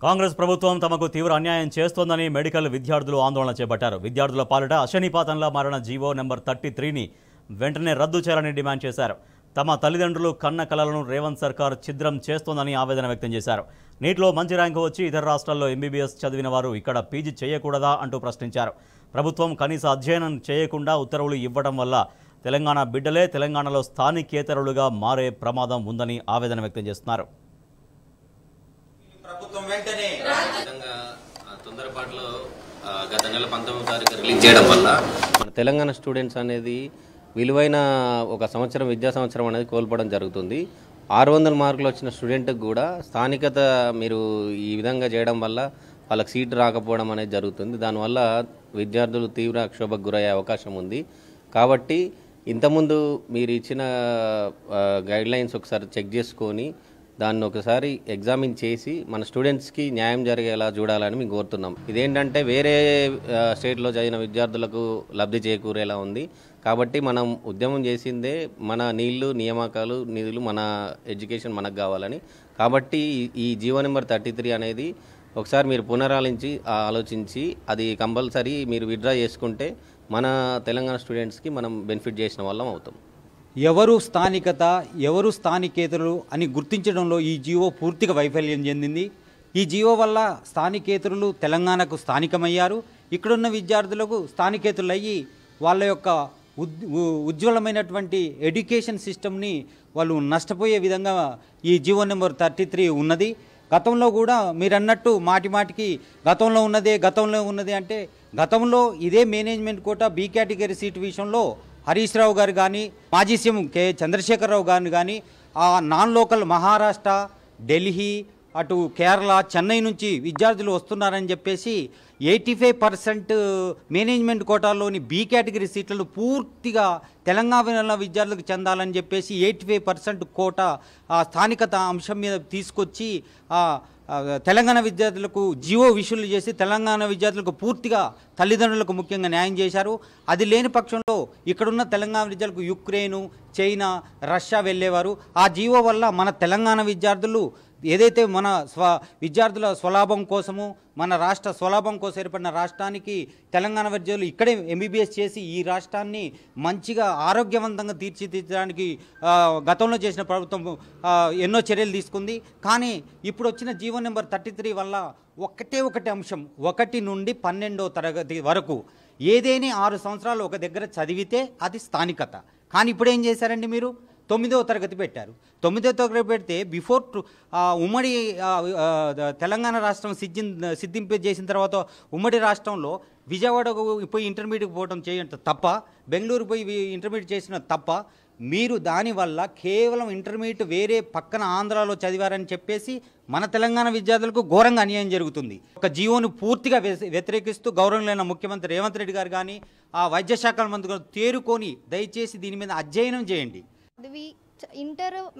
కాంగ్రెస్ ప్రభుత్వం తమకు తీవ్ర అన్యాయం చేస్తోందని మెడికల్ విద్యార్థులు ఆందోళన చేపట్టారు. విద్యార్థుల పాలిట అశనిపాతంలా మారిన జీవో నెంబర్ 33ని వెంటనే రద్దు చేయాలని డిమాండ్ చేశారు. తమ తల్లిదండ్రులు కన్న కలలను రేవంత్ సర్కార్ ఛిద్రం చేస్తోందని ఆవేదన వ్యక్తం చేశారు. నీట్లో మంచి ర్యాంకు వచ్చి ఇతర రాష్ట్రాల్లో ఎంబీబీఎస్ చదివిన వారు ఇక్కడ పీజీ చేయకూడదా అంటూ ప్రశ్నించారు. ప్రభుత్వం కనీస అధ్యయనం చేయకుండా ఉత్తర్వులు ఇవ్వడం వల్ల తెలంగాణ బిడ్డలే తెలంగాణలో స్థానికేతరులుగా మారే ప్రమాదం ఉందని ఆవేదన వ్యక్తం చేస్తున్నారు. తొందరపాటులో గత నెల 19వ తారీఖు రిలీజ్ చేయడం వల్ల మన తెలంగాణ స్టూడెంట్స్ అనేది విలువైన ఒక సంవత్సరం విద్యా సంవత్సరం అనేది కోల్పోవడం జరుగుతుంది. 600 మార్కులు వచ్చిన స్టూడెంట్కి కూడా స్థానికత మీరు ఈ విధంగా చేయడం వల్ల వాళ్ళకి సీట్ రాకపోవడం అనేది జరుగుతుంది. దానివల్ల విద్యార్థులు తీవ్ర క్షోభకు గురయ్యే అవకాశం ఉంది. కాబట్టి ఇంతకుముందు మీరు ఇచ్చిన గైడ్లైన్స్ ఒకసారి చెక్ చేసుకొని దాన్ని ఒకసారి ఎగ్జామిన్ చేసి మన స్టూడెంట్స్కి న్యాయం జరిగేలా చూడాలని మేము కోరుతున్నాం. ఇదేంటంటే వేరే స్టేట్లో చదివిన విద్యార్థులకు లబ్ధి చేకూరేలా ఉంది. కాబట్టి మనం ఉద్యమం చేసిందే మన నీళ్లు నియామకాలు నిధులు మన ఎడ్యుకేషన్ మనకు కావాలని. కాబట్టి ఈ జీవో నెంబర్ 33 అనేది ఒకసారి మీరు ఆలోచించి అది కంపల్సరీ మీరు విత్డ్రా చేసుకుంటే మన తెలంగాణ స్టూడెంట్స్కి మనం బెనిఫిట్ చేసిన వాళ్ళం అవుతాం. ఎవరు స్థానికత ఎవరు స్థానికేతరులు అని గుర్తించడంలో ఈ జీవో పూర్తిగా వైఫల్యం చెందింది. ఈ జీవో వల్ల స్థానికేతరులు తెలంగాణకు స్థానికమయ్యారు. ఇక్కడున్న విద్యార్థులకు స్థానికేతరులు అయ్యి వాళ్ళ యొక్క ఉజ్వలమైనటువంటి ఎడ్యుకేషన్ సిస్టమ్ని వాళ్ళు నష్టపోయే విధంగా ఈ జీవో నెంబర్ 33 ఉన్నది. గతంలో కూడా మీరు అన్నట్టు మాటికి గతంలో ఉన్నదే అంటే గతంలో ఇదే management quota B category seat విషయంలో హరీష్ రావు గారు కానీ మాజీ సీఎం కె చంద్రశేఖరరావు గారిని కానీ ఆ నాన్ లోకల్ మహారాష్ట్ర ఢిల్లీ అటు కేరళ చెన్నై నుంచి విద్యార్థులు వస్తున్నారని చెప్పేసి 85% మేనేజ్మెంట్ కోటాలోని బి కేటగిరీ సీట్లను పూర్తిగా తెలంగాణ విద్యార్థులకు చెందాలని చెప్పేసి 85% కోటా స్థానికత అంశం మీద తీసుకొచ్చి తెలంగాణ విద్యార్థులకు జీవో విషులు చేసి తెలంగాణ విద్యార్థులకు పూర్తిగా తల్లిదండ్రులకు ముఖ్యంగా న్యాయం చేశారు. అది లేని పక్షంలో ఇక్కడున్న తెలంగాణ విద్యార్థులకు యుక్రెయిన్ చైనా రష్యా వెళ్ళేవారు. ఆ జీవో వల్ల మన తెలంగాణ విద్యార్థులు ఏదైతే మన విద్యార్థుల స్వలాభం కోసము మన రాష్ట్ర స్వలాభం కోసం ఏర్పడిన రాష్ట్రానికి తెలంగాణ విద్యార్థులు ఇక్కడే ఎంబీబీఎస్ చేసి ఈ రాష్ట్రాన్ని మంచిగా ఆరోగ్యవంతంగా తీర్చిదిద్దడానికి గతంలో చేసిన ప్రభుత్వం ఎన్నో చర్యలు తీసుకుంది. కానీ ఇప్పుడు వచ్చిన జీవో నెంబర్ 33 వల్ల ఒకటే అంశం 1 నుండి 12వ తరగతి వరకు ఏదైనా 6 సంవత్సరాలు ఒక దగ్గర చదివితే అది స్థానికత. కానీ ఇప్పుడు ఏం చేశారండి, మీరు 9వ తరగతి పెట్టారు. 9వ తరగతి పెడితే బిఫోర్ ఉమ్మడి తెలంగాణ రాష్ట్రం సిద్ధింపజేసిన తర్వాత ఉమ్మడి రాష్ట్రంలో విజయవాడకు పోయి ఇంటర్మీడియట్ పోవడం చేయడం తప్ప, బెంగళూరు పోయి ఇంటర్మీడియట్ చేసిన తప్ప, మీరు దానివల్ల కేవలం ఇంటర్మీడియట్ వేరే పక్కన ఆంధ్రాలో చదివారని చెప్పేసి మన తెలంగాణ విద్యార్థులకు ఘోరంగా అన్యాయం జరుగుతుంది. ఒక జీవోను పూర్తిగా వ్యతిరేకిస్తూ గౌరవనీయులైన ముఖ్యమంత్రి రేవంత్ రెడ్డి గారు కానీ ఆ వైద్య శాఖ మంత్రి గారు తేరుకొని దయచేసి దీని మీద అధ్యయనం చేయండి.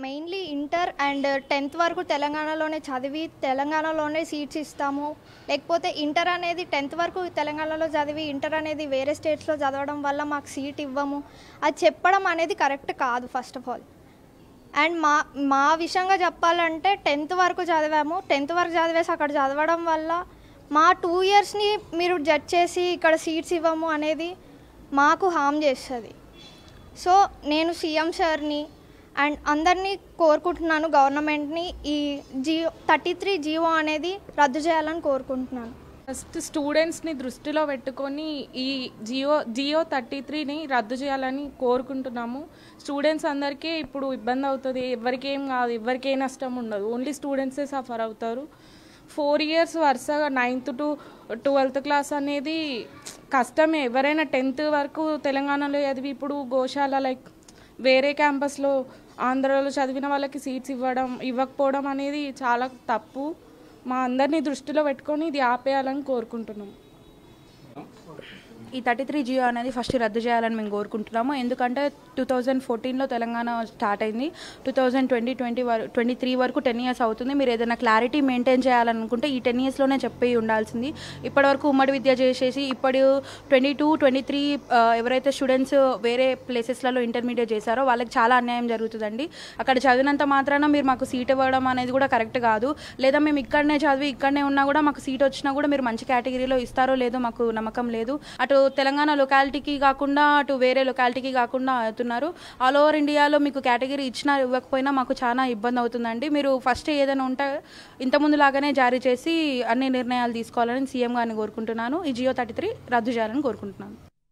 మెయిన్లీ ఇంటర్ అండ్ 10th వరకు తెలంగాణలోనే చదివి తెలంగాణలోనే సీట్స్ ఇస్తాము, లేకపోతే ఇంటర్ అనేది 10th వరకు తెలంగాణలో చదివి ఇంటర్ అనేది వేరే స్టేట్స్లో చదవడం వల్ల మాకు సీట్ ఇవ్వము అది చెప్పడం అనేది కరెక్ట్ కాదు ఫస్ట్ ఆఫ్ ఆల్. అండ్ మా విషయంగా చెప్పాలంటే 10th వరకు చదివాము. 10th వరకు చదివేసి అక్కడ చదవడం వల్ల మా 2 yearsని మీరు జడ్జ్ చేసి ఇక్కడ సీట్స్ ఇవ్వము అనేది మాకు హామ్ చేస్తుంది. సో నేను సీఎం సార్ని అండ్ అందరినీ కోరుకుంటున్నాను, గవర్నమెంట్ని ఈ 33 జీవో అనేది రద్దు చేయాలని కోరుకుంటున్నాను. ఫస్ట్ స్టూడెంట్స్ని దృష్టిలో పెట్టుకొని ఈ జియో 33ని రద్దు చేయాలని కోరుకుంటున్నాము. స్టూడెంట్స్ అందరికీ ఇప్పుడు ఇబ్బంది అవుతుంది, ఎవరికేం కాదు, ఎవరికే నష్టం ఉండదు, ఓన్లీ స్టూడెంట్సే సఫర్ అవుతారు. 4 years వరుసగా 9th to 12th క్లాస్ అనేది కష్టమే. ఎవరైనా 10th వరకు తెలంగాణలో చదివి ఇప్పుడు గోశాల లైక్ వేరే క్యాంపస్లో ఆంధ్రాలో చదివిన వాళ్ళకి సీట్స్ ఇవ్వకపోవడం అనేది చాలా తప్పు. మా అందరినీ దృష్టిలో పెట్టుకొని ఇది ఆపేయాలని కోరుకుంటున్నాం. ఈ 33 జియో అనేది ఫస్ట్ రద్దు చేయాలని మేము కోరుకుంటున్నాము. ఎందుకంటే 2014లో తెలంగాణ స్టార్ట్ అయింది. 2023 వరకు 10 years అవుతుంది. మీరు ఏదైనా క్లారిటీ మెయింటైన్ చేయాలనుకుంటే ఈ 10 yearsలోనే చెప్పి ఉండాల్సింది. ఇప్పటివరకు ఉమ్మడి విద్య చేసేసి ఇప్పుడు 22-23 ఎవరైతే స్టూడెంట్స్ వేరే ప్లేసెస్లలో ఇంటర్మీడియట్ చేశారో వాళ్ళకి చాలా అన్యాయం జరుగుతుందండి. అక్కడ చదివినంత మాత్రాన మీరు మాకు సీట్ ఇవ్వడం అనేది కూడా కరెక్ట్ కాదు. లేదా మేము ఇక్కడనే చదివి ఇక్కడనే ఉన్నా కూడా మాకు సీట్ వచ్చినా కూడా మీరు మంచి కేటగిరీలో ఇస్తారో లేదో మాకు నమ్మకం లేదు. అటు తెలంగాణ లొకాలిటీకి కాకుండా అటు వేరే లొకాలిటీకి కాకుండా అవుతున్నారు. ఆల్ ఓవర్ ఇండియాలో మీకు కేటగిరీ ఇచ్చినా ఇవ్వకపోయినా మాకు చాలా ఇబ్బంది అవుతుందండి. మీరు ఫస్ట్ ఏదైనా ఉంటే ఇంతకుముందు లాగానే జారీ చేసి అన్ని నిర్ణయాలు తీసుకోవాలని సీఎం గారిని కోరుకుంటున్నాను. ఈ జియో 33 రద్దు చేయాలని కోరుకుంటున్నాను.